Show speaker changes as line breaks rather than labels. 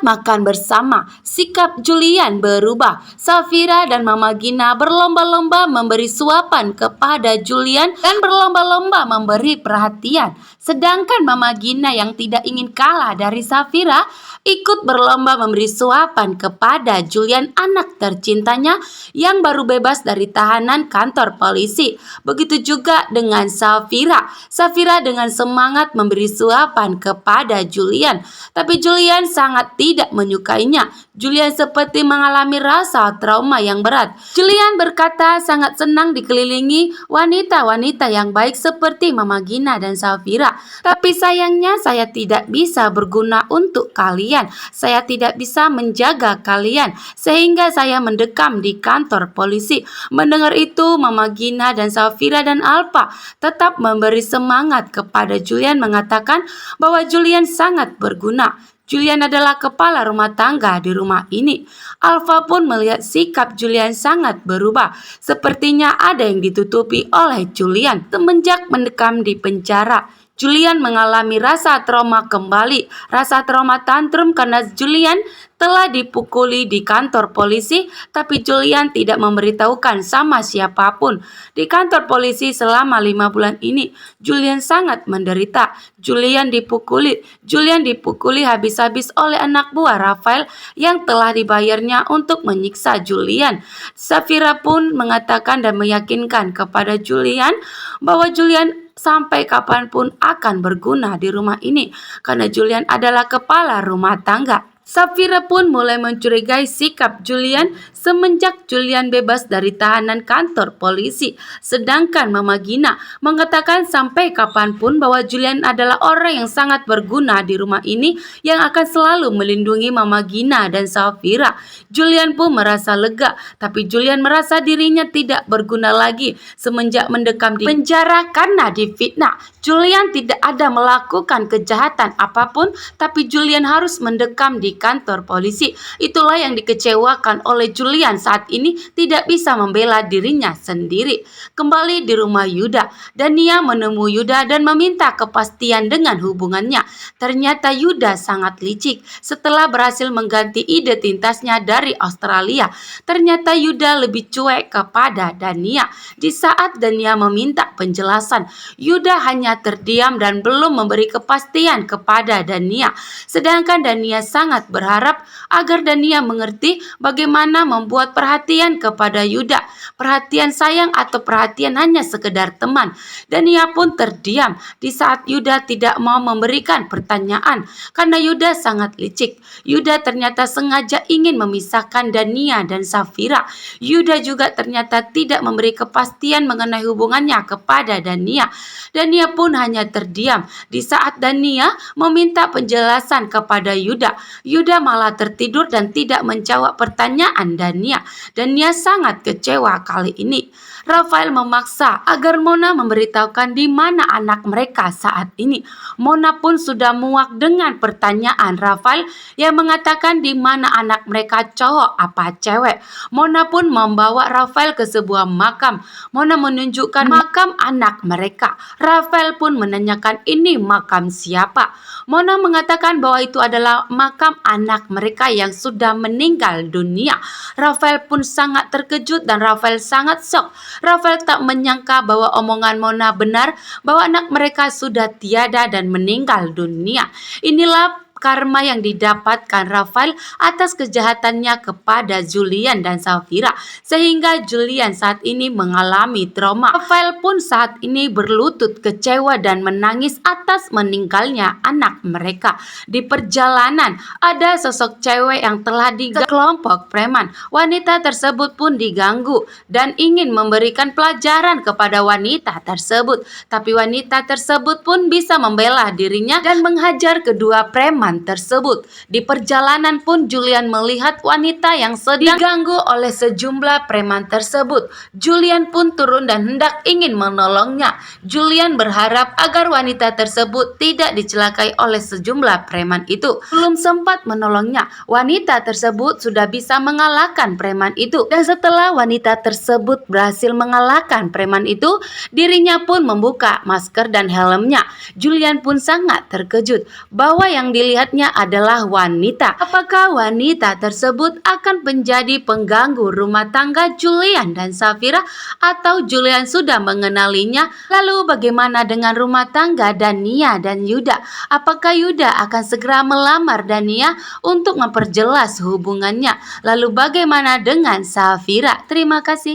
makan bersama, sikap Julian berubah. Safira dan Mama Gina berlomba-lomba memberi suapan kepada Julian dan berlomba-lomba memberi perhatian. Sedangkan Mama Gina yang tidak ingin kalah dari Safira ikut berlomba memberi suapan kepada Julian, anak tercintanya yang baru bebas dari tahanan kantor polisi. Begitu juga dengan Safira. Safira dengan semangat memberi suapan kepada Julian, tapi Julian sangat tidak menyukainya. Julian seperti mengalami rasa trauma yang berat. Julian berkata sangat senang dikelilingi wanita-wanita yang baik seperti Mama Gina dan Safira. Tapi sayangnya saya tidak bisa berguna untuk kalian. Saya tidak bisa menjaga kalian sehingga saya mendekam di kantor polisi. Mendengar itu, Mama Gina dan Safira dan Alfa tetap memberi semangat kepada Julian, mengatakan bahwa Julian sangat berguna. Julian adalah kepala rumah tangga di rumah ini. Alfa pun melihat sikap Julian sangat berubah. Sepertinya ada yang ditutupi oleh Julian semenjak mendekam di penjara. Julian mengalami rasa trauma kembali, rasa trauma tantrum karena Julian telah dipukuli di kantor polisi, tapi Julian tidak memberitahukan sama siapapun. Di kantor polisi selama 5 bulan ini, Julian sangat menderita. Julian dipukuli habis-habis oleh anak buah Rafael yang telah dibayarnya untuk menyiksa Julian. Safira pun mengatakan dan meyakinkan kepada Julian bahwa Julian sampai kapanpun akan berguna di rumah ini karena Julian adalah kepala rumah tangga. Safira pun mulai mencurigai sikap Julian semenjak Julian bebas dari tahanan kantor polisi. Sedangkan Mama Gina mengatakan sampai kapanpun bahwa Julian adalah orang yang sangat berguna di rumah ini yang akan selalu melindungi Mama Gina dan Safira. Julian pun merasa lega, tapi Julian merasa dirinya tidak berguna lagi semenjak mendekam di penjara karena difitnah. Julian tidak ada melakukan kejahatan apapun, tapi Julian harus mendekam di kantor polisi. Itulah yang dikecewakan oleh Julian saat ini, tidak bisa membela dirinya sendiri. Kembali di rumah Yuda, Dania menemui Yuda dan meminta kepastian dengan hubungannya. Ternyata Yuda sangat licik. Setelah berhasil mengganti identitasnya dari Australia, ternyata Yuda lebih cuek kepada Dania. Di saat Dania meminta penjelasan, Yuda hanya terdiam dan belum memberi kepastian kepada Dania. Sedangkan Dania sangat berharap agar Dania mengerti bagaimana membuat perhatian kepada Yuda. Perhatian sayang atau perhatian hanya sekedar teman. Dania pun terdiam di saat Yuda tidak mau memberikan pertanyaan karena Yuda sangat licik. Yuda ternyata sengaja ingin memisahkan Dania dan Safira. Yuda juga ternyata tidak memberi kepastian mengenai hubungannya kepada Dania. Dania pun hanya terdiam di saat Dania meminta penjelasan kepada Yuda. Yuda malah tertidur dan tidak menjawab pertanyaan Dania. Dania sangat kecewa kali ini. Rafael memaksa agar Mona memberitahukan di mana anak mereka saat ini. Mona pun sudah muak dengan pertanyaan Rafael yang mengatakan di mana anak mereka, cowok apa cewek. Mona pun membawa Rafael ke sebuah makam. Mona menunjukkan makam anak mereka. Rafael pun menanyakan ini makam siapa. Mona mengatakan bahwa itu adalah makam anak mereka yang sudah meninggal dunia. Rafael pun sangat terkejut dan Rafael sangat shock. Rafael tak menyangka bahwa omongan Mona benar, bahwa anak mereka sudah tiada dan meninggal dunia. Inilah karma yang didapatkan Rafael atas kejahatannya kepada Julian dan Safira, sehingga Julian saat ini mengalami trauma. Rafael pun saat ini berlutut kecewa dan menangis atas meninggalnya anak mereka. Di perjalanan ada sosok cewek yang telah diganggu kelompok preman. Wanita tersebut pun diganggu dan ingin memberikan pelajaran kepada wanita tersebut, tapi wanita tersebut pun bisa membela dirinya dan menghajar kedua preman tersebut. Di perjalanan pun Julian melihat wanita yang sedang diganggu oleh sejumlah preman tersebut. Julian pun turun dan hendak ingin menolongnya. Julian berharap agar wanita tersebut tidak dicelakai oleh sejumlah preman itu. Belum sempat menolongnya, wanita tersebut sudah bisa mengalahkan preman itu. Dan setelah wanita tersebut berhasil mengalahkan preman itu, dirinya pun membuka masker dan helmnya. Julian pun sangat terkejut bahwa yang dilihat melihatnya adalah wanita. Apakah wanita tersebut akan menjadi pengganggu rumah tangga Julian dan Safira atau Julian sudah mengenalinya? Lalu bagaimana dengan rumah tangga Dania dan Yuda? Apakah Yuda akan segera melamar Dania untuk memperjelas hubungannya? Lalu bagaimana dengan Safira? Terima kasih.